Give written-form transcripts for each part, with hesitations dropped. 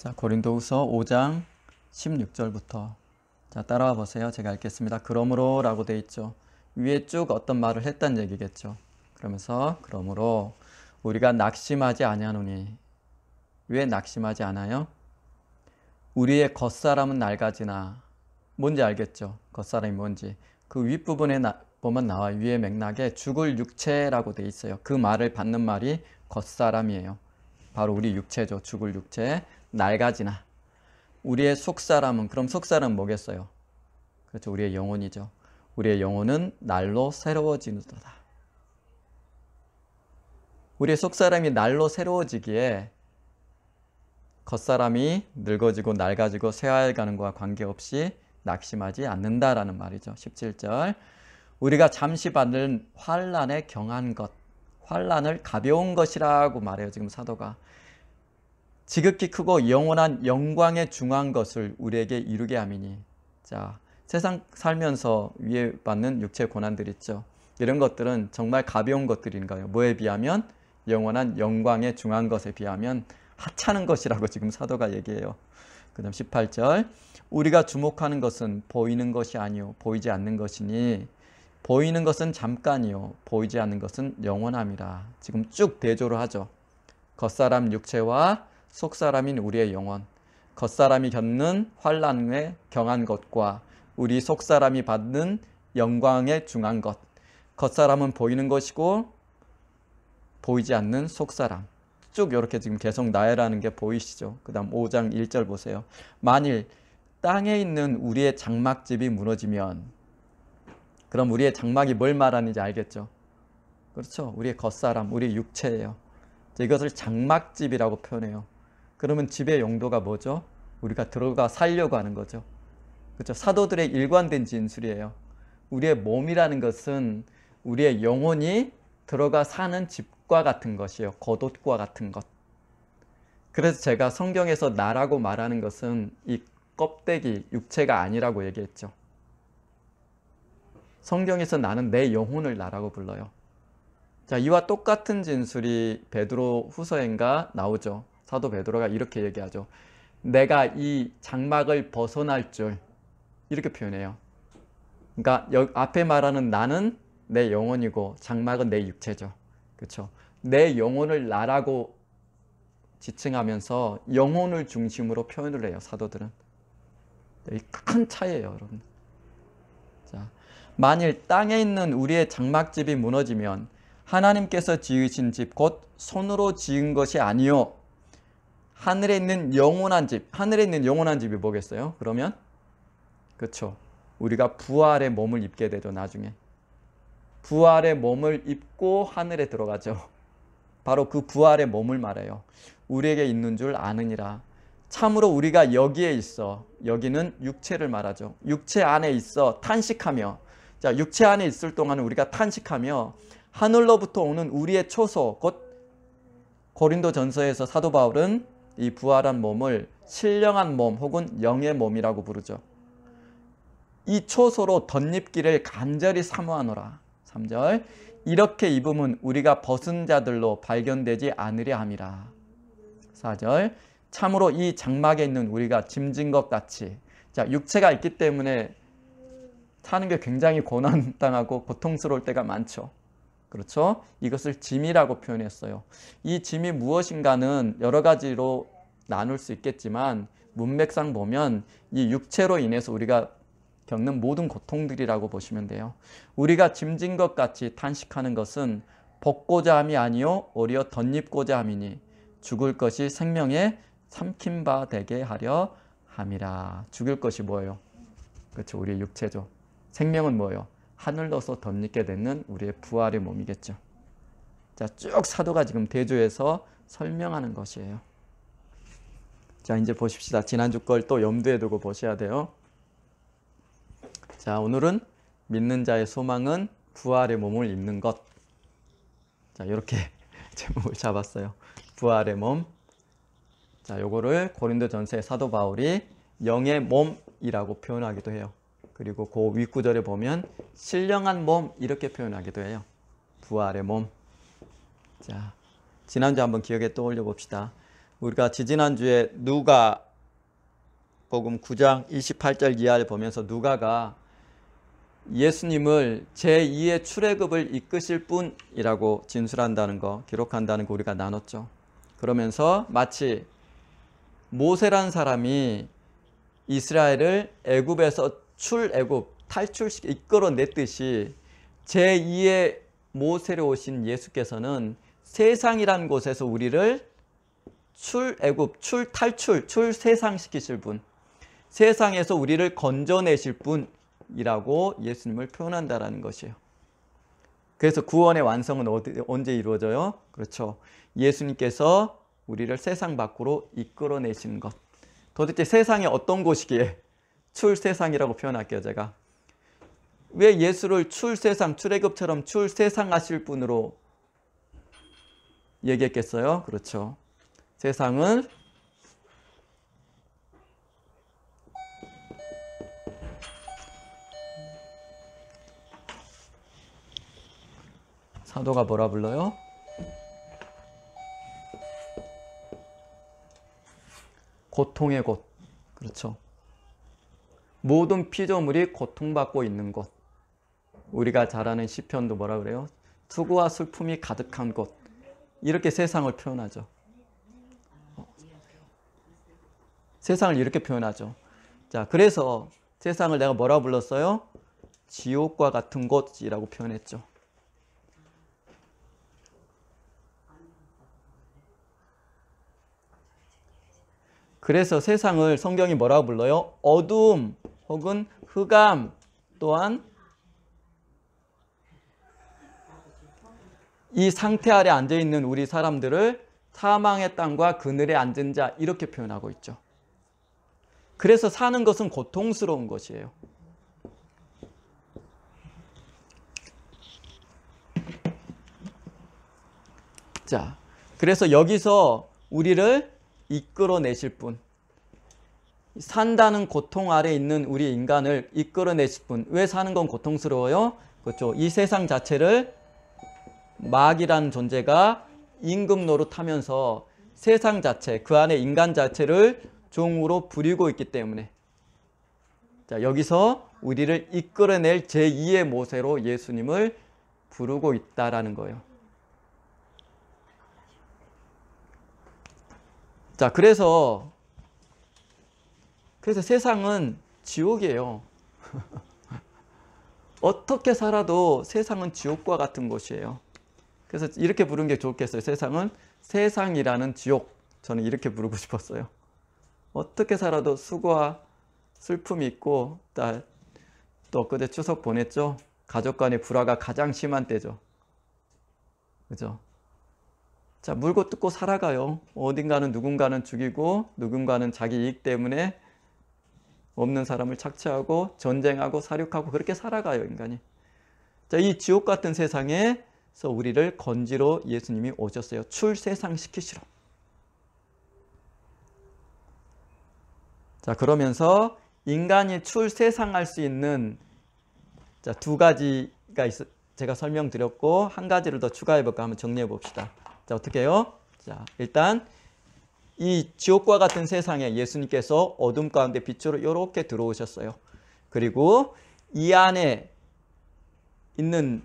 자, 고린도후서 5장 16절부터 자, 따라와 보세요. 제가 읽겠습니다. 그러므로 라고 돼 있죠. 위에 쭉 어떤 말을 했단 얘기겠죠. 그러면서 그러므로 우리가 낙심하지 아니하노니. 왜 낙심하지 않아요? 우리의 겉사람은 낡아지나. 뭔지 알겠죠? 겉사람이 뭔지. 그 윗부분에 보면 나와 위의 맥락에 죽을 육체라고 돼 있어요. 그 말을 받는 말이 겉사람이에요. 바로 우리 육체죠. 죽을 육체. 낡아지나. 우리의 속사람은, 그럼 속사람은 뭐겠어요? 그렇죠. 우리의 영혼이죠. 우리의 영혼은 날로 새로워지는도다. 우리의 속사람이 날로 새로워지기에 겉사람이 늙어지고 낡아지고 쇠하여가는 것과 관계없이 낙심하지 않는다라는 말이죠. 17절. 우리가 잠시 받는 환난에 경한 것, 환난을 가벼운 것이라고 말해요. 지금 사도가. 지극히 크고 영원한 영광에 중한 것을 우리에게 이루게 함이니. 자, 세상 살면서 위에 받는 육체 고난들 있죠. 이런 것들은 정말 가벼운 것들인가요? 뭐에 비하면? 영원한 영광에 중한 것에 비하면 하찮은 것이라고 지금 사도가 얘기해요. 그 다음 18절. 우리가 주목하는 것은 보이는 것이 아니요 보이지 않는 것이니 보이는 것은 잠깐이요 보이지 않는 것은 영원함이라. 지금 쭉 대조를 하죠. 겉사람 육체와 속사람인 우리의 영혼, 겉사람이 겪는 환난에 경한 것과 우리 속사람이 받는 영광에 중한 것. 겉사람은 보이는 것이고 보이지 않는 속사람. 쭉 이렇게 지금 계속 나열하는 게 보이시죠? 그 다음 5장 1절 보세요. 만일 땅에 있는 우리의 장막집이 무너지면, 그럼 우리의 장막이 뭘 말하는지 알겠죠? 그렇죠? 우리의 겉사람, 우리의 육체예요. 이것을 장막집이라고 표현해요. 그러면 집의 용도가 뭐죠? 우리가 들어가 살려고 하는 거죠. 그렇죠? 사도들의 일관된 진술이에요. 우리의 몸이라는 것은 우리의 영혼이 들어가 사는 집과 같은 것이에요. 겉옷과 같은 것. 그래서 제가 성경에서 나라고 말하는 것은 이 껍데기, 육체가 아니라고 얘기했죠. 성경에서 나는 내 영혼을 나라고 불러요. 자, 이와 똑같은 진술이 베드로 후서인가 나오죠. 사도 베드로가 이렇게 얘기하죠. 내가 이 장막을 벗어날 줄, 이렇게 표현해요. 그러니까 앞에 말하는 나는 내 영혼이고 장막은 내 육체죠. 그렇죠? 내 영혼을 나라고 지칭하면서 영혼을 중심으로 표현을 해요. 사도들은. 큰 차이예요, 여러분. 자, 만일 땅에 있는 우리의 장막집이 무너지면 하나님께서 지으신 집, 곧 손으로 지은 것이 아니요 하늘에 있는 영원한 집. 하늘에 있는 영원한 집이 뭐겠어요? 그러면 그렇죠. 우리가 부활의 몸을 입게 되죠. 나중에 부활의 몸을 입고 하늘에 들어가죠. 바로 그 부활의 몸을 말해요. 우리에게 있는 줄 아느니라. 참으로 우리가 여기에 있어. 여기는 육체를 말하죠. 육체 안에 있어 탄식하며. 자, 육체 안에 있을 동안 우리가 탄식하며 하늘로부터 오는 우리의 초소, 곧 고린도전서에서 사도 바울은 이 부활한 몸을 신령한 몸 혹은 영의 몸이라고 부르죠. 이 초소로 덧입기를 간절히 사모하노라. 3절. 이렇게 입으면 우리가 벗은 자들로 발견되지 않으려 함이라. 4절. 참으로 이 장막에 있는 우리가 짐진 것 같이. 자, 육체가 있기 때문에 사는 게 굉장히 고난당하고 고통스러울 때가 많죠. 그렇죠? 이것을 짐이라고 표현했어요. 이 짐이 무엇인가는 여러 가지로 나눌 수 있겠지만 문맥상 보면 이 육체로 인해서 우리가 겪는 모든 고통들이라고 보시면 돼요. 우리가 짐진 것 같이 탄식하는 것은 벗고자 함이 아니요 오히려 덧입고자 함이니 죽을 것이 생명에 삼킨 바 되게 하려 함이라. 죽을 것이 뭐예요? 그렇죠. 우리의 육체죠. 생명은 뭐예요? 하늘로서 덧입게 되는 우리의 부활의 몸이겠죠. 자, 쭉 사도가 지금 대조해서 설명하는 것이에요. 자, 이제 보십시다. 지난주 걸 또 염두에 두고 보셔야 돼요. 자, 오늘은 믿는 자의 소망은 부활의 몸을 입는 것. 자, 이렇게 제목을 잡았어요. 부활의 몸. 자, 요거를 고린도전서의 사도 바울이 영의 몸이라고 표현하기도 해요. 그리고 그 윗구절에 보면 신령한 몸 이렇게 표현하기도 해요. 부활의 몸. 자, 지난주 한번 기억에 떠올려 봅시다. 우리가 지지난주에 누가복음 9장 28절 이하를 보면서 누가가 예수님을 제2의 출애굽을 이끄실 분이라고 진술한다는 거, 기록한다는 거 우리가 나눴죠. 그러면서 마치 모세란 사람이 이스라엘을 애굽에서 탈출시켜 이끌어냈듯이 제2의 모세로 오신 예수께서는 세상이란 곳에서 우리를 출애굽, 출세상시키실 분, 세상에서 우리를 건져내실 분이라고 예수님을 표현한다라는 것이에요. 그래서 구원의 완성은 언제 이루어져요? 그렇죠. 예수님께서 우리를 세상 밖으로 이끌어내시는 것. 도대체 세상이 어떤 곳이기에 출세상이라고 표현할게요, 제가. 왜 예수를 출세상, 출애굽처럼 출세상하실 분으로 얘기했겠어요? 그렇죠. 세상은 사도가 뭐라 불러요? 고통의 곳. 그렇죠. 모든 피조물이 고통받고 있는 곳. 우리가 잘 아는 시편도 뭐라 그래요? 수고와 슬픔이 가득한 곳. 이렇게 세상을 표현하죠. 세상을 이렇게 표현하죠. 자, 그래서 세상을 내가 뭐라 불렀어요? 지옥과 같은 곳이라고 표현했죠. 그래서 세상을 성경이 뭐라고 불러요? 어두움 혹은 흑암, 또한 이 상태 아래 앉아있는 우리 사람들을 사망의 땅과 그늘에 앉은 자, 이렇게 표현하고 있죠. 그래서 사는 것은 고통스러운 것이에요. 자, 그래서 여기서 우리를 이끌어내실 분, 산다는 고통 아래 있는 우리 인간을 이끌어내실 분. 왜 사는 건 고통스러워요? 그렇죠. 이 세상 자체를 마귀라는 존재가 임금 노릇하면서 세상 자체, 그 안에 인간 자체를 종으로 부리고 있기 때문에, 자, 여기서 우리를 이끌어낼 제2의 모세로 예수님을 부르고 있다라는 거예요. 자, 그래서 세상은 지옥이에요. 어떻게 살아도 세상은 지옥과 같은 곳이에요. 그래서 이렇게 부르는 게 좋겠어요. 세상은 세상이라는 지옥. 저는 이렇게 부르고 싶었어요. 어떻게 살아도 수고와 슬픔이 있고, 또 그때 추석 보냈죠. 가족 간의 불화가 가장 심한 때죠. 그죠? 자, 물고 뜯고 살아가요. 어딘가는 누군가는 죽이고, 누군가는 자기 이익 때문에 없는 사람을 착취하고, 전쟁하고, 살육하고, 그렇게 살아가요, 인간이. 자, 이 지옥 같은 세상에서 우리를 건지러 예수님이 오셨어요. 출세상시키시러. 자, 그러면서 인간이 출세상할 수 있는, 자, 두 가지가 제가 설명드렸고, 한 가지를 더 추가해볼까 한번 정리해 봅시다. 자, 어떻게 해요? 자, 일단 이 지옥과 같은 세상에 예수님께서 어둠 가운데 빛으로 이렇게 들어오셨어요. 그리고 이 안에 있는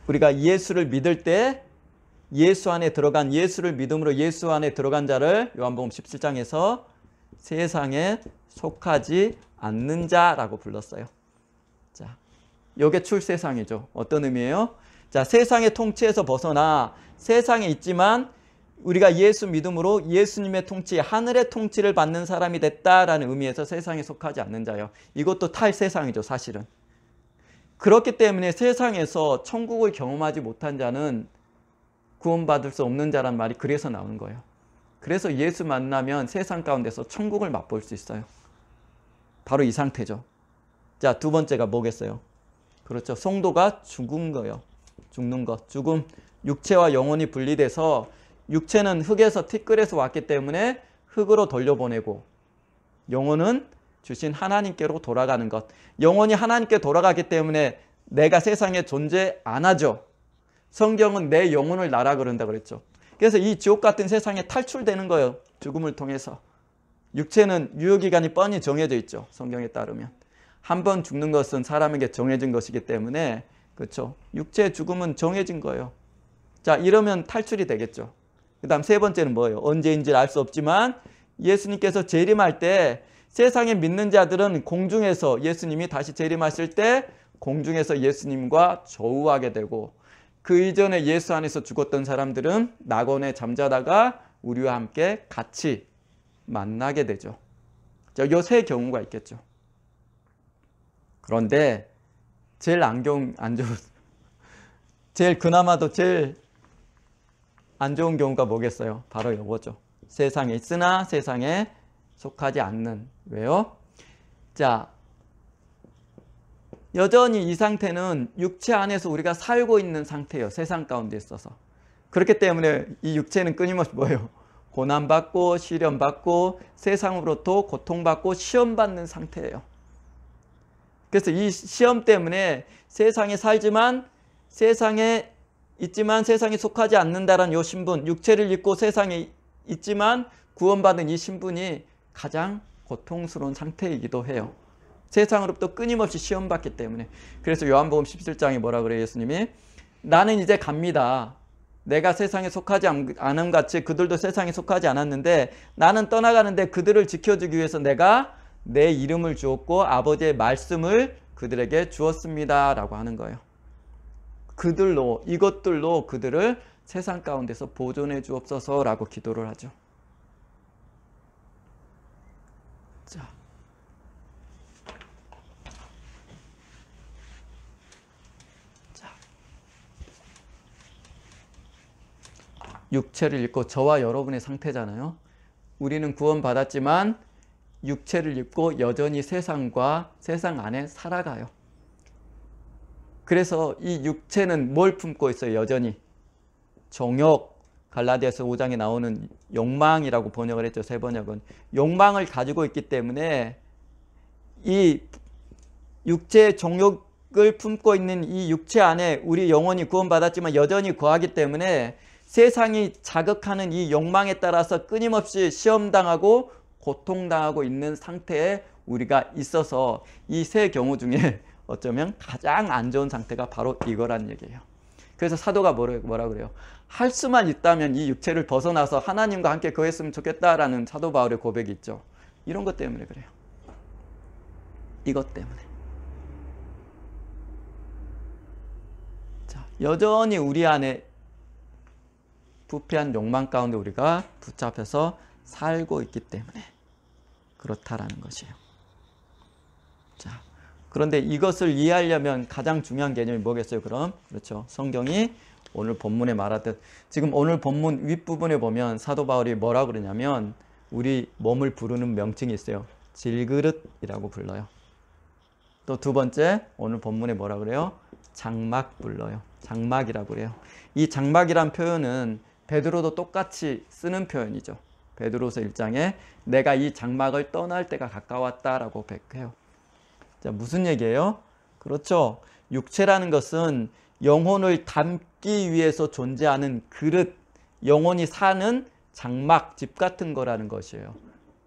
우리가 예수를 믿을 때 예수를 믿음으로 예수 안에 들어간 자를 요한복음 17장에서 세상에 속하지 않는 자라고 불렀어요. 자, 요게 출세상이죠. 어떤 의미예요? 자, 세상의 통치에서 벗어나 세상에 있지만 우리가 예수 믿음으로 예수님의 통치, 하늘의 통치를 받는 사람이 됐다라는 의미에서 세상에 속하지 않는 자예요. 이것도 탈세상이죠, 사실은. 그렇기 때문에 세상에서 천국을 경험하지 못한 자는 구원받을 수 없는 자란 말이 그래서 나오는 거예요. 그래서 예수 만나면 세상 가운데서 천국을 맛볼 수 있어요. 바로 이 상태죠. 자, 두 번째가 뭐겠어요? 그렇죠. 성도가 죽은 거예요. 죽는 것. 죽음. 육체와 영혼이 분리돼서 육체는 흙에서 티끌에서 왔기 때문에 흙으로 돌려보내고 영혼은 주신 하나님께로 돌아가는 것. 영혼이 하나님께 돌아가기 때문에 내가 세상에 존재 안 하죠. 성경은 내 영혼을 나라 그런다 그랬죠. 그래서 이 지옥 같은 세상에 탈출되는 거예요. 죽음을 통해서. 육체는 유효기간이 뻔히 정해져 있죠. 성경에 따르면. 한 번 죽는 것은 사람에게 정해진 것이기 때문에 그렇죠. 육체의 죽음은 정해진 거예요. 자, 이러면 탈출이 되겠죠. 그 다음 세 번째는 뭐예요? 언제인지 알 수 없지만 예수님께서 재림할 때 세상에 믿는 자들은 공중에서 예수님이 다시 재림하실 때 공중에서 예수님과 조우하게 되고 그 이전에 예수 안에서 죽었던 사람들은 낙원에 잠자다가 우리와 함께 같이 만나게 되죠. 자, 이 세 경우가 있겠죠. 그런데 제일 안 좋은 그나마도 제일 안 좋은 경우가 뭐겠어요? 바로 이거죠. 세상에 있으나 세상에 속하지 않는. 왜요? 자, 여전히 이 상태는 육체 안에서 우리가 살고 있는 상태예요. 세상 가운데 있어서. 그렇기 때문에 이 육체는 끊임없이 뭐예요? 고난받고 시련받고 세상으로부터 고통받고 시험받는 상태예요. 그래서 이 시험 때문에 세상에 살지만 세상에 있지만 세상에 속하지 않는다라는 이 신분, 육체를 입고 세상에 있지만 구원받은 이 신분이 가장 고통스러운 상태이기도 해요. 세상으로부터 끊임없이 시험받기 때문에. 그래서 요한복음 17장에 뭐라 그래요? 예수님이 나는 이제 갑니다. 내가 세상에 속하지 않은 같이 그들도 세상에 속하지 않았는데 나는 떠나가는데 그들을 지켜주기 위해서 내가 내 이름을 주었고 아버지의 말씀을 그들에게 주었습니다 라고 하는 거예요. 이것들로 그들을 세상 가운데서 보존해 주옵소서 라고 기도를 하죠. 자, 육체를 입고 저와 여러분의 상태잖아요. 우리는 구원받았지만 육체를 입고 여전히 세상 안에 살아가요. 그래서 이 육체는 뭘 품고 있어요? 여전히 정욕, 갈라디아서 5장에 나오는 욕망이라고 번역을 했죠. 세 번역은 욕망을 가지고 있기 때문에 이 육체의 정욕을 품고 있는 이 육체 안에 우리 영혼이 구원받았지만 여전히 거하기 때문에 세상이 자극하는 이 욕망에 따라서 끊임없이 시험당하고 고통당하고 있는 상태에 우리가 있어서 이 세 경우 중에 어쩌면 가장 안 좋은 상태가 바로 이거란 얘기예요. 그래서 사도가 뭐라 그래요? 할 수만 있다면 이 육체를 벗어나서 하나님과 함께 거했으면 좋겠다라는 사도 바울의 고백이 있죠. 이런 것 때문에 그래요. 이것 때문에. 자, 여전히 우리 안에 부패한 욕망 가운데 우리가 붙잡혀서 살고 있기 때문에 그렇다라는 것이에요. 자, 그런데 이것을 이해하려면 가장 중요한 개념이 뭐겠어요? 그럼 그렇죠. 성경이 오늘 본문에 말하듯 지금 오늘 본문 윗부분에 보면 사도 바울이 뭐라 그러냐면 우리 몸을 부르는 명칭이 있어요. 질그릇이라고 불러요. 또 두 번째 오늘 본문에 뭐라 그래요? 장막 불러요. 장막이라고 그래요. 이 장막이란 표현은 베드로도 똑같이 쓰는 표현이죠. 베드로서 1장에 내가 이 장막을 떠날 때가 가까웠다라고 백해요. 자, 무슨 얘기예요? 그렇죠. 육체라는 것은 영혼을 담기 위해서 존재하는 그릇, 영혼이 사는 장막, 집 같은 거라는 것이에요.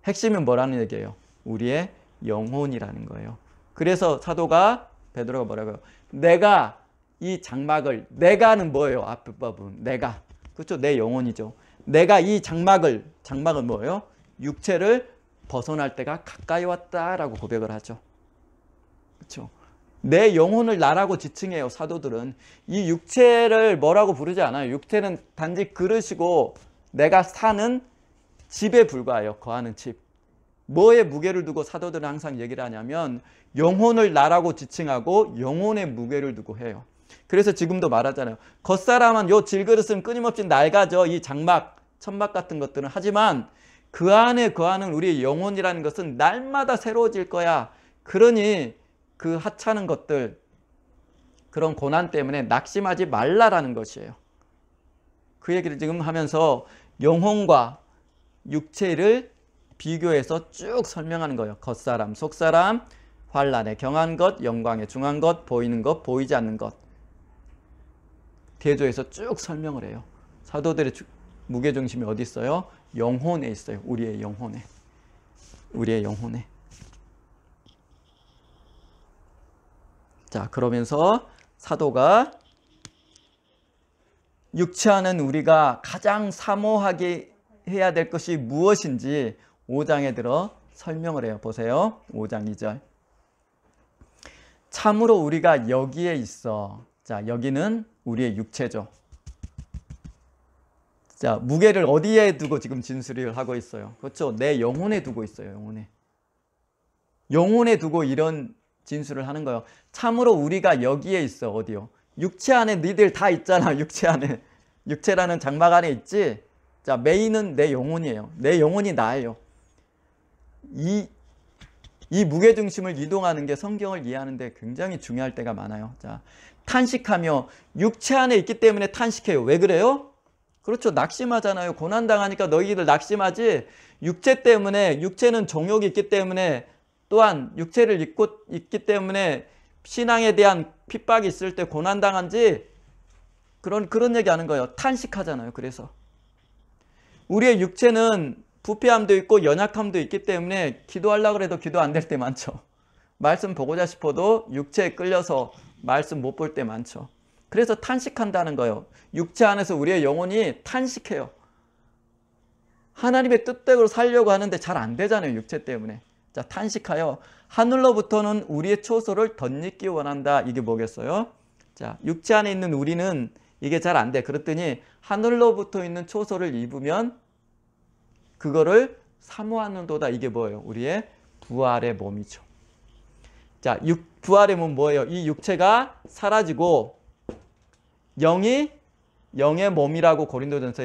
핵심은 뭐라는 얘기예요? 우리의 영혼이라는 거예요. 그래서 베드로가 뭐라고 해요? 내가 이 장막을, 내가는 뭐예요? 앞부분, 내가. 그렇죠? 내 영혼이죠. 내가 이 장막은 뭐예요? 육체를 벗어날 때가 가까이 왔다라고 고백을 하죠. 그렇죠? 내 영혼을 나라고 지칭해요. 사도들은 이 육체를 뭐라고 부르지 않아요. 육체는 단지 그릇이고 내가 사는 집에 불과해요. 거하는 집. 뭐에 무게를 두고 사도들은 항상 얘기를 하냐면 영혼을 나라고 지칭하고 영혼의 무게를 두고 해요. 그래서 지금도 말하잖아요. 겉사람은 요 질그릇은 끊임없이 낡아져. 이 장막, 천막 같은 것들은. 하지만 그 안에 거하는 우리의 영혼이라는 것은 날마다 새로워질 거야. 그러니 그 하찮은 것들, 그런 고난 때문에 낙심하지 말라라는 것이에요. 그 얘기를 지금 하면서 영혼과 육체를 비교해서 쭉 설명하는 거예요. 겉사람, 속사람, 환난에 경한 것, 영광에 중한 것, 보이는 것, 보이지 않는 것. 대조해서 쭉 설명을 해요. 사도들의 무게중심이 어디 있어요? 영혼에 있어요. 우리의 영혼에. 우리의 영혼에. 자, 그러면서 사도가 육체하는 우리가 가장 사모하게 해야 될 것이 무엇인지 5장에 들어 설명을 해요. 보세요. 5장 2절. 참으로 우리가 여기에 있어. 자, 여기는 우리의 육체죠. 자, 무게를 어디에 두고 지금 진술을 하고 있어요? 그렇죠. 내 영혼에 두고 있어요. 영혼에. 영혼에 두고 이런 진술을 하는 거예요. 참으로 우리가 여기에 있어. 어디요? 육체 안에 니들 다 있잖아. 육체 안에. 육체라는 장막 안에 있지. 자, 메인은 내 영혼이에요. 내 영혼이 나예요. 이 무게중심을 이동하는 게 성경을 이해하는데 굉장히 중요할 때가 많아요. 자, 탄식하며 육체 안에 있기 때문에 탄식해요. 왜 그래요? 그렇죠. 낙심하잖아요. 고난당하니까 너희들 낙심하지. 육체 때문에, 육체는 정욕이 있기 때문에, 또한 육체를 입고 있기 때문에 신앙에 대한 핍박이 있을 때 고난당한지 그런 얘기 하는 거예요. 탄식하잖아요. 그래서 우리의 육체는 부패함도 있고 연약함도 있기 때문에 기도하려고 해도 기도 안 될 때 많죠. 말씀 보고자 싶어도 육체에 끌려서 말씀 못 볼 때 많죠. 그래서 탄식한다는 거예요. 육체 안에서 우리의 영혼이 탄식해요. 하나님의 뜻대로 살려고 하는데 잘 안 되잖아요. 육체 때문에. 자, 탄식하여 하늘로부터는 우리의 초소를 덧입기 원한다. 이게 뭐겠어요? 자, 육체 안에 있는 우리는 이게 잘 안 돼. 그랬더니 하늘로부터 있는 초소를 입으면 그거를 사모하는도다. 이게 뭐예요? 우리의 부활의 몸이죠. 자, 부활의 몸 뭐예요? 이 육체가 사라지고 영의 몸이라고 고린도전서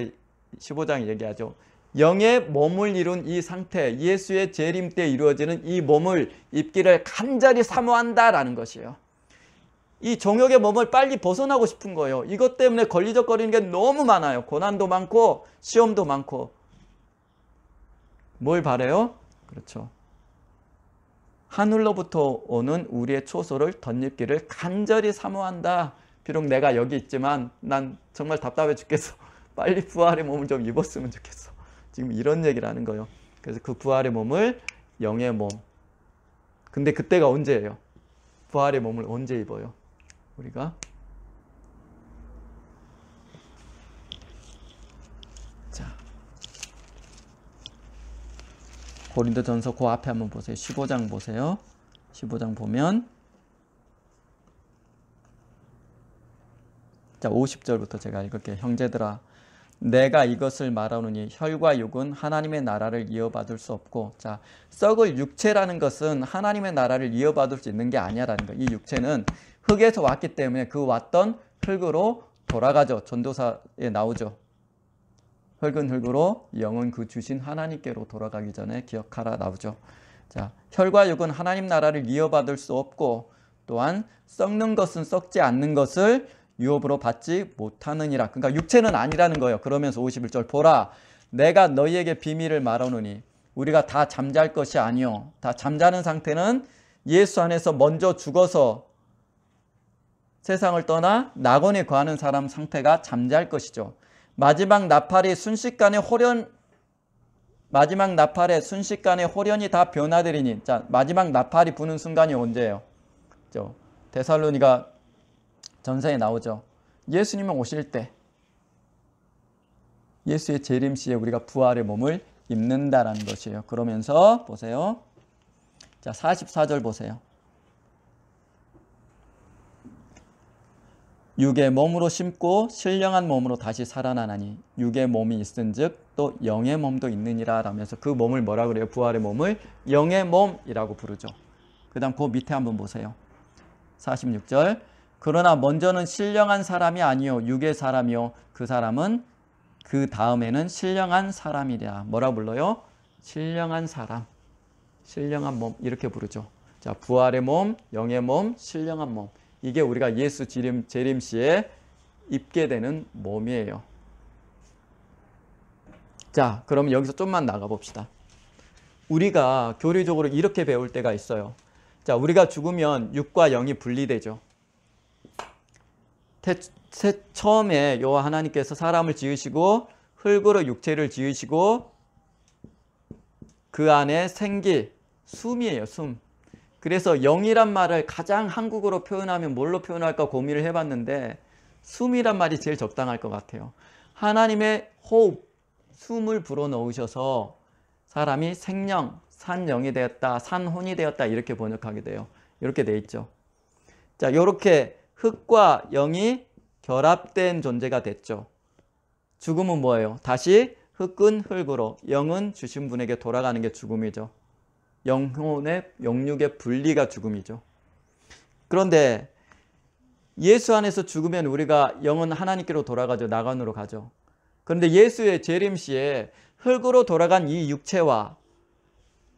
15장에 얘기하죠. 영의 몸을 이룬 이 상태, 예수의 재림 때 이루어지는 이 몸을 입기를 간절히 사모한다라는 것이에요. 이 정욕의 몸을 빨리 벗어나고 싶은 거예요. 이것 때문에 걸리적거리는 게 너무 많아요. 고난도 많고 시험도 많고. 뭘 바래요? 그렇죠. 하늘로부터 오는 우리의 초소를 덧입기를 간절히 사모한다. 비록 내가 여기 있지만 난 정말 답답해 죽겠어. 빨리 부활의 몸을 좀 입었으면 좋겠어. 지금 이런 얘기를 하는 거예요. 그래서 그 부활의 몸을 영의 몸. 근데 그때가 언제예요? 부활의 몸을 언제 입어요? 우리가? 자, 고린도전서 그 앞에 한번 보세요. 15장 보세요. 15장 보면 자, 50절부터 제가 읽을게요. 형제들아, 내가 이것을 말하노니 혈과 육은 하나님의 나라를 이어받을 수 없고, 자, 썩을 육체라는 것은 하나님의 나라를 이어받을 수 있는 게 아니라는 거예요. 이 육체는 흙에서 왔기 때문에 그 왔던 흙으로 돌아가죠. 전도사에 나오죠. 흙은 흙으로, 영은 그 주신 하나님께로 돌아가기 전에 기억하라 나오죠. 자, 혈과 육은 하나님 나라를 이어받을 수 없고, 또한 썩는 것은 썩지 않는 것을 유업으로 받지 못하느니라. 그러니까 육체는 아니라는 거예요. 그러면서 51절 보라, 내가 너희에게 비밀을 말하노니 우리가 다 잠잘 것이 아니요. 다 잠자는 상태는 예수 안에서 먼저 죽어서 세상을 떠나 낙원에 거하는 사람 상태가 잠잘 것이죠. 마지막 나팔의 순식간에 호련이 다 변화되리니. 자, 마지막 나팔이 부는 순간이 언제예요? 데살로니가 전서에 나오죠. 예수님은 오실 때 예수의 재림 시에 우리가 부활의 몸을 입는다라는 것이에요. 그러면서 보세요. 자, 44절 보세요. 육의 몸으로 심고 신령한 몸으로 다시 살아나나니 육의 몸이 있은즉 또 영의 몸도 있느니라 라면서 그 몸을 뭐라 그래요? 부활의 몸을 영의 몸이라고 부르죠. 그 다음 그 밑에 한번 보세요. 46절 그러나 먼저는 신령한 사람이 아니요 육의 사람이요 그 사람은 그 다음에는 신령한 사람이라. 뭐라 불러요? 신령한 사람, 신령한 몸 이렇게 부르죠. 자, 부활의 몸, 영의 몸, 신령한 몸. 이게 우리가 예수 재림 시에 입게 되는 몸이에요. 자, 그럼 여기서 좀만 나가 봅시다. 우리가 교리적으로 이렇게 배울 때가 있어요. 자, 우리가 죽으면 육과 영이 분리되죠. 처음에 여호와 하나님께서 사람을 지으시고 흙으로 육체를 지으시고 그 안에 생기, 숨이에요, 숨. 그래서 영이란 말을 가장 한국어로 표현하면 뭘로 표현할까 고민을 해봤는데 숨이란 말이 제일 적당할 것 같아요. 하나님의 호흡, 숨을 불어넣으셔서 사람이 생령, 산영이 되었다, 산혼이 되었다 이렇게 번역하게 돼요. 이렇게 돼 있죠. 자, 이렇게 흙과 영이 결합된 존재가 됐죠. 죽음은 뭐예요? 다시 흙은 흙으로, 영은 주신 분에게 돌아가는 게 죽음이죠. 영혼의 영육의 분리가 죽음이죠. 그런데 예수 안에서 죽으면 우리가 영은 하나님께로 돌아가죠. 낙원으로 가죠. 그런데 예수의 재림시에 흙으로 돌아간 이 육체와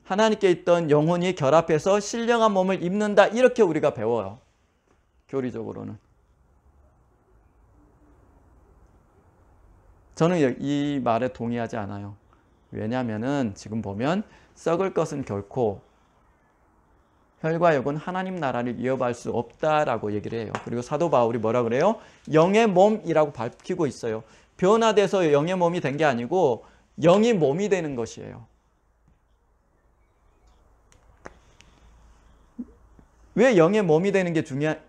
하나님께 있던 영혼이 결합해서 신령한 몸을 입는다. 이렇게 우리가 배워요. 교리적으로는. 저는 이 말에 동의하지 않아요. 왜냐하면 지금 보면 썩을 것은 결코 혈과 육은 하나님 나라를 이어갈 수 없다라고 얘기를 해요. 그리고 사도 바울이 뭐라 그래요? 영의 몸이라고 밝히고 있어요. 변화돼서 영의 몸이 된 게 아니고 영이 몸이 되는 것이에요. 왜 영의 몸이 되는 게 중요한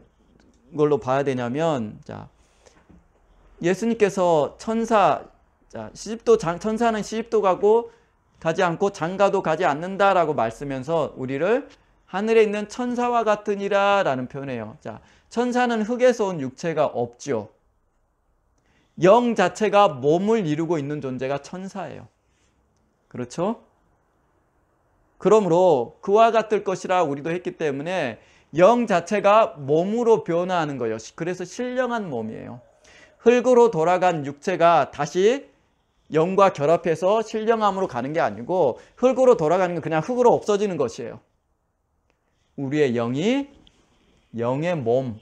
걸로 봐야 되냐면, 자, 예수님께서 천사는 시집도 가지 않고 장가도 가지 않는다라고 말쓰면서 우리를 하늘에 있는 천사와 같으니라 라는 표현이에요. 자, 천사는 흙에서 온 육체가 없죠. 영 자체가 몸을 이루고 있는 존재가 천사예요. 그렇죠? 그러므로 그와 같을 것이라 우리도 했기 때문에 영 자체가 몸으로 변화하는 거예요. 그래서 신령한 몸이에요. 흙으로 돌아간 육체가 다시 영과 결합해서 신령함으로 가는 게 아니고 흙으로 돌아가는 건 그냥 흙으로 없어지는 것이에요. 우리의 영이 영의 몸,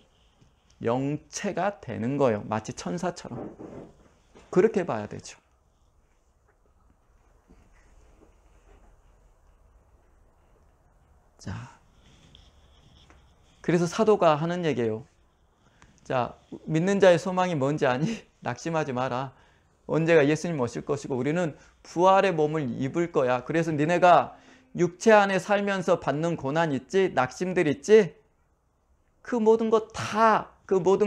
영체가 되는 거예요. 마치 천사처럼. 그렇게 봐야 되죠. 자, 그래서 사도가 하는 얘기예요. 자, 믿는 자의 소망이 뭔지 아니? 낙심하지 마라. 언제가 예수님 오실 것이고 우리는 부활의 몸을 입을 거야. 그래서 니네가 육체 안에 살면서 받는 고난 있지? 낙심들 있지? 그 모든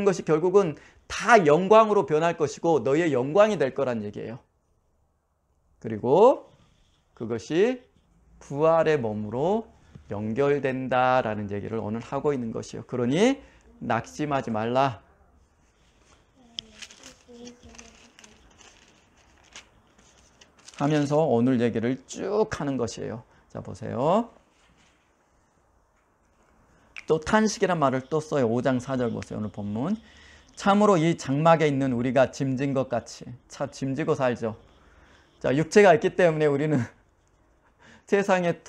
것이 결국은 다 영광으로 변할 것이고 너희의 영광이 될 거란 얘기예요. 그리고 그것이 부활의 몸으로 연결된다라는 얘기를 오늘 하고 있는 것이요. 그러니 낙심하지 말라. 하면서 오늘 얘기를 쭉 하는 것이에요. 자, 보세요. 또 탄식이란 말을 또 써요. 5장 4절 보세요. 오늘 본문. 참으로 이 장막에 있는 우리가 짐진 것 같이. 참 짐지고 살죠. 자, 육체가 있기 때문에 우리는 세상에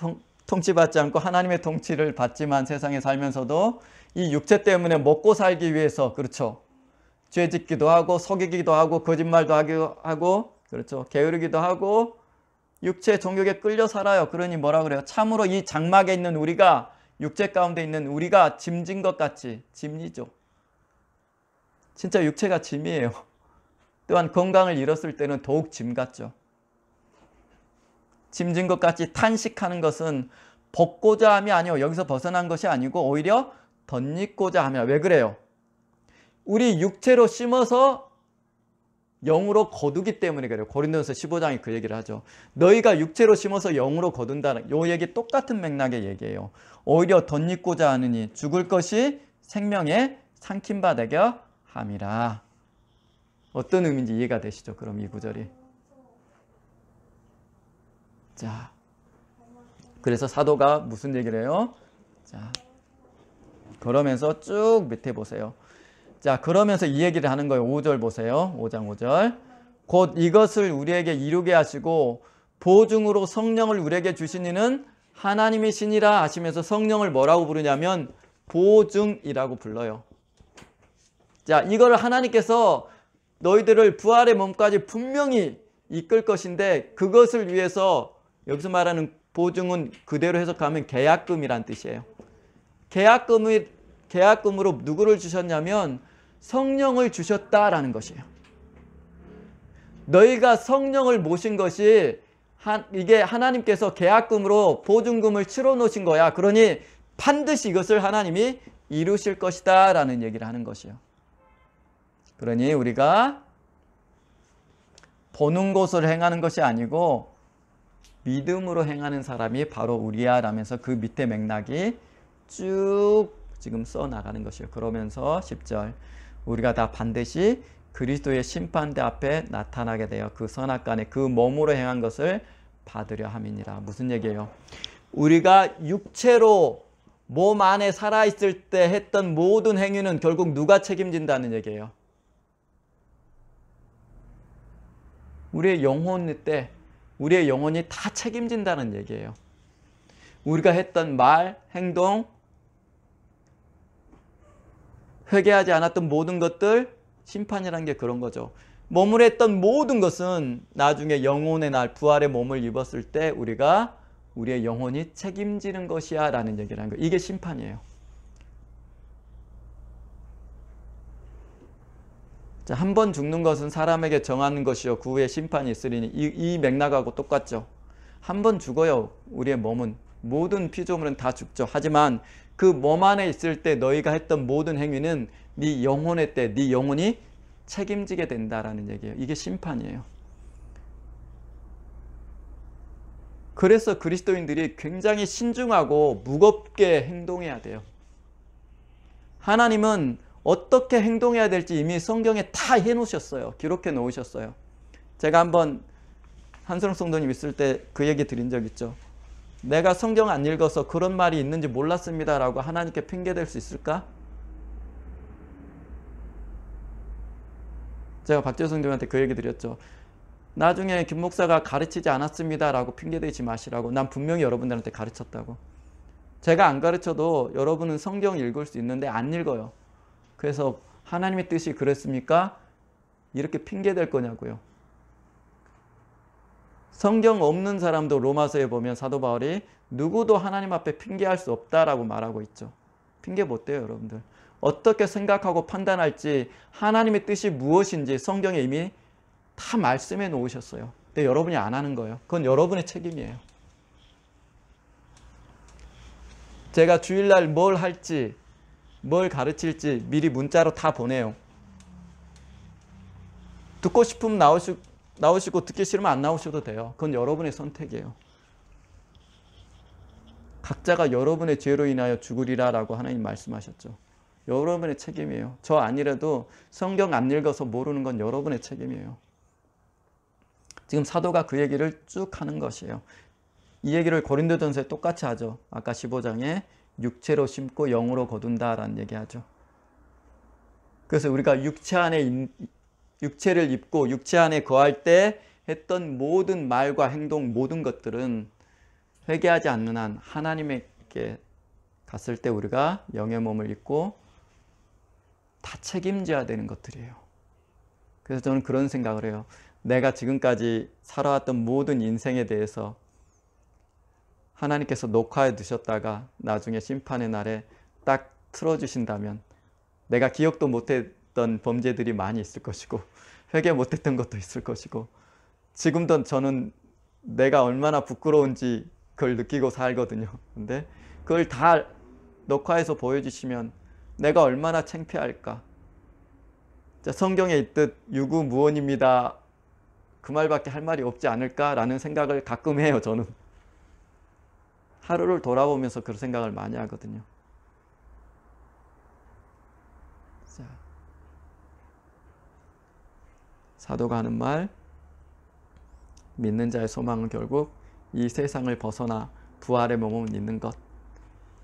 통치받지 않고 하나님의 통치를 받지만 세상에 살면서도 이 육체 때문에 먹고 살기 위해서, 그렇죠, 죄짓기도 하고 속이기도 하고 거짓말도 하고, 그렇죠, 게으르기도 하고 육체 종욕에 끌려 살아요. 그러니 뭐라 그래요? 참으로 이 장막에 있는 우리가, 육체 가운데 있는 우리가 짐진 것 같이. 짐이죠. 진짜 육체가 짐이에요. 또한 건강을 잃었을 때는 더욱 짐 같죠. 짐진 것 같이 탄식하는 것은 벗고자 함이 아니요, 여기서 벗어난 것이 아니고 오히려 덧입고자 하며. 왜 그래요? 우리 육체로 심어서 영으로 거두기 때문에 그래요. 고린도전서 15장이 그 얘기를 하죠. 너희가 육체로 심어서 영으로 거둔다는 요 얘기 똑같은 맥락의 얘기예요. 오히려 덧입고자 하느니 죽을 것이 생명에 삼킨 바 되게 함이라. 어떤 의미인지 이해가 되시죠? 그럼 이 구절이. 자, 그래서 사도가 무슨 얘기를 해요? 자, 그러면서 쭉 밑에 보세요. 자, 그러면서 이 얘기를 하는 거예요. 5절 보세요. 5장 5절. 곧 이것을 우리에게 이루게 하시고 보증으로 성령을 우리에게 주신 이는 하나님이시니라 하시면서 성령을 뭐라고 부르냐면 보증이라고 불러요. 자, 이걸 하나님께서 너희들을 부활의 몸까지 분명히 이끌 것인데 그것을 위해서, 여기서 말하는 보증은 그대로 해석하면 계약금이란 뜻이에요. 계약금으로 누구를 주셨냐면 성령을 주셨다라는 것이에요. 너희가 성령을 모신 것이 이게 하나님께서 계약금으로 보증금을 치러 놓으신 거야. 그러니 반드시 이것을 하나님이 이루실 것이다 라는 얘기를 하는 것이에요. 그러니 우리가 보는 것으로 행하는 것이 아니고 믿음으로 행하는 사람이 바로 우리야 라면서 그 밑에 맥락이 쭉 지금 써나가는 것이에요. 그러면서 10절 우리가 다 반드시 그리스도의 심판대 앞에 나타나게 되어 그 선악간에 그 몸으로 행한 것을 받으려 함이니라. 무슨 얘기예요? 우리가 육체로 몸 안에 살아있을 때 했던 모든 행위는 결국 누가 책임진다는 얘기예요? 우리의 영혼일 때 우리의 영혼이 다 책임진다는 얘기예요. 우리가 했던 말, 행동, 회개하지 않았던 모든 것들, 심판이라는 게 그런 거죠. 몸을 했던 모든 것은 나중에 영혼의 날, 부활의 몸을 입었을 때 우리의 영혼이 책임지는 것이야 라는 얘기를 하는 거예요. 이게 심판이에요. 한 번 죽는 것은 사람에게 정하는 것이요 그 후에 심판이 있으리니 이 맥락하고 똑같죠. 한 번 죽어요. 우리의 몸은 모든 피조물은 다 죽죠. 하지만 그 몸 안에 있을 때 너희가 했던 모든 행위는 네 영혼의 때 네 영혼이 책임지게 된다라는 얘기예요. 이게 심판이에요. 그래서 그리스도인들이 굉장히 신중하고 무겁게 행동해야 돼요. 하나님은 어떻게 행동해야 될지 이미 성경에 다 해놓으셨어요. 기록해 놓으셨어요. 제가 한번 한수령 성도님 있을 때 그 얘기 드린 적 있죠. 내가 성경 안 읽어서 그런 말이 있는지 몰랐습니다 라고 하나님께 핑계댈 수 있을까? 제가 박재호 성도님한테 그 얘기 드렸죠. 나중에 김 목사가 가르치지 않았습니다 라고 핑계대지 마시라고. 난 분명히 여러분들한테 가르쳤다고. 제가 안 가르쳐도 여러분은 성경 읽을 수 있는데 안 읽어요. 그래서 하나님의 뜻이 그랬습니까? 이렇게 핑계댈 거냐고요. 성경 없는 사람도 로마서에 보면 사도 바울이 누구도 하나님 앞에 핑계할 수 없다라고 말하고 있죠. 핑계 못 대요, 여러분들. 어떻게 생각하고 판단할지 하나님의 뜻이 무엇인지 성경에 이미 다 말씀해 놓으셨어요. 근데 여러분이 안 하는 거예요. 그건 여러분의 책임이에요. 제가 주일날 뭘 할지 뭘 가르칠지 미리 문자로 다 보내요. 듣고 싶으면 나오시고 듣기 싫으면 안 나오셔도 돼요. 그건 여러분의 선택이에요. 각자가 여러분의 죄로 인하여 죽으리라 라고 하나님 말씀하셨죠. 여러분의 책임이에요. 저 아니라도 성경 안 읽어서 모르는 건 여러분의 책임이에요. 지금 사도가 그 얘기를 쭉 하는 것이에요. 이 얘기를 고린도전서에 똑같이 하죠. 아까 15장에 육체로 심고 영으로 거둔다라는 얘기하죠. 그래서 우리가 육체를 입고 육체 안에 거할 때 했던 모든 말과 행동 모든 것들은 회개하지 않는 한 하나님께 갔을 때 우리가 영의 몸을 입고 다 책임져야 되는 것들이에요. 그래서 저는 그런 생각을 해요. 내가 지금까지 살아왔던 모든 인생에 대해서 하나님께서 녹화해 두셨다가 나중에 심판의 날에 딱 틀어주신다면 내가 기억도 못했던 범죄들이 많이 있을 것이고 회개 못했던 것도 있을 것이고 지금도 저는 내가 얼마나 부끄러운지 그걸 느끼고 살거든요. 근데 그걸 다 녹화해서 보여주시면 내가 얼마나 창피할까. 성경에 있듯 유구무원입니다. 그 말밖에 할 말이 없지 않을까라는 생각을 가끔 해요. 저는 하루를 돌아보면서 그런 생각을 많이 하거든요. 자, 사도가 하는 말, 믿는 자의 소망은 결국 이 세상을 벗어나 부활의 몸을 입는 것.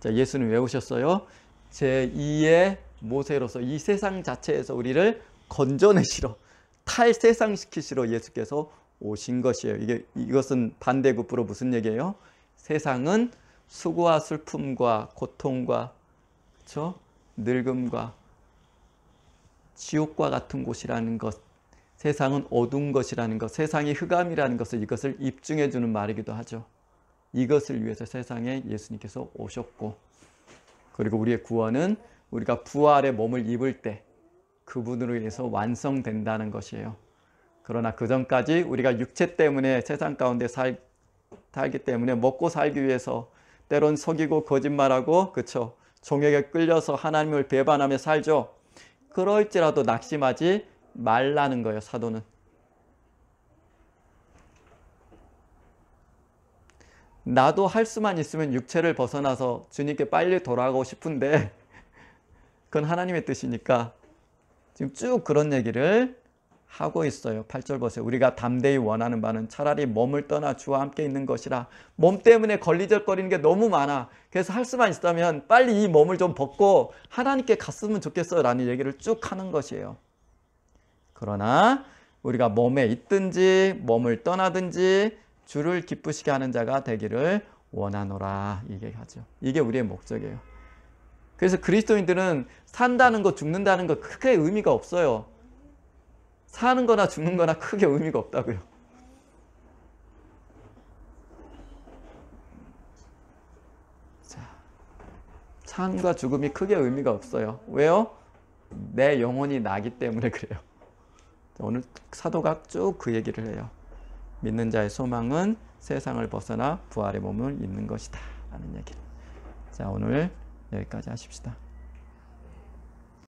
자, 예수는 왜 오셨어요? 제2의 모세로서 이 세상 자체에서 우리를 건져내시러, 탈세상시키시러 예수께서 오신 것이에요. 이것은 반대급부로 무슨 얘기예요? 세상은 수고와 슬픔과 고통과 그렇죠? 늙음과 지옥과 같은 곳이라는 것, 세상은 어두운 것이라는 것, 세상이 흑암이라는 것을 이것을 입증해 주는 말이기도 하죠. 이것을 위해서 세상에 예수님께서 오셨고, 그리고 우리의 구원은 우리가 부활의 몸을 입을 때 그분으로 인해서 완성된다는 것이에요. 그러나 그 전까지 우리가 육체 때문에 세상 가운데 살기 때문에 먹고 살기 위해서 때론 속이고 거짓말하고 그쵸? 종에게 끌려서 하나님을 배반하며 살죠. 그럴지라도 낙심하지 말라는 거예요, 사도는. 나도 할 수만 있으면 육체를 벗어나서 주님께 빨리 돌아가고 싶은데 그건 하나님의 뜻이니까 지금 쭉 그런 얘기를 하고 있어요. 8절 보세요. 우리가 담대히 원하는 바는 차라리 몸을 떠나 주와 함께 있는 것이라. 몸 때문에 걸리적거리는 게 너무 많아. 그래서 할 수만 있다면 빨리 이 몸을 좀 벗고 하나님께 갔으면 좋겠어요 라는 얘기를 쭉 하는 것이에요. 그러나 우리가 몸에 있든지 몸을 떠나든지 주를 기쁘시게 하는 자가 되기를 원하노라 얘기하죠. 이게 우리의 목적이에요. 그래서 그리스도인들은 산다는 것, 죽는다는 것 크게 의미가 없어요. 사는 거나 죽는 거나 크게 의미가 없다고요. 자, 삶과 죽음이 크게 의미가 없어요. 왜요? 내 영혼이 나기 때문에 그래요. 오늘 사도가 쭉 그 얘기를 해요. 믿는 자의 소망은 세상을 벗어나 부활의 몸을 입는 것이다 라는 얘기를. 자, 오늘 여기까지 하십시다.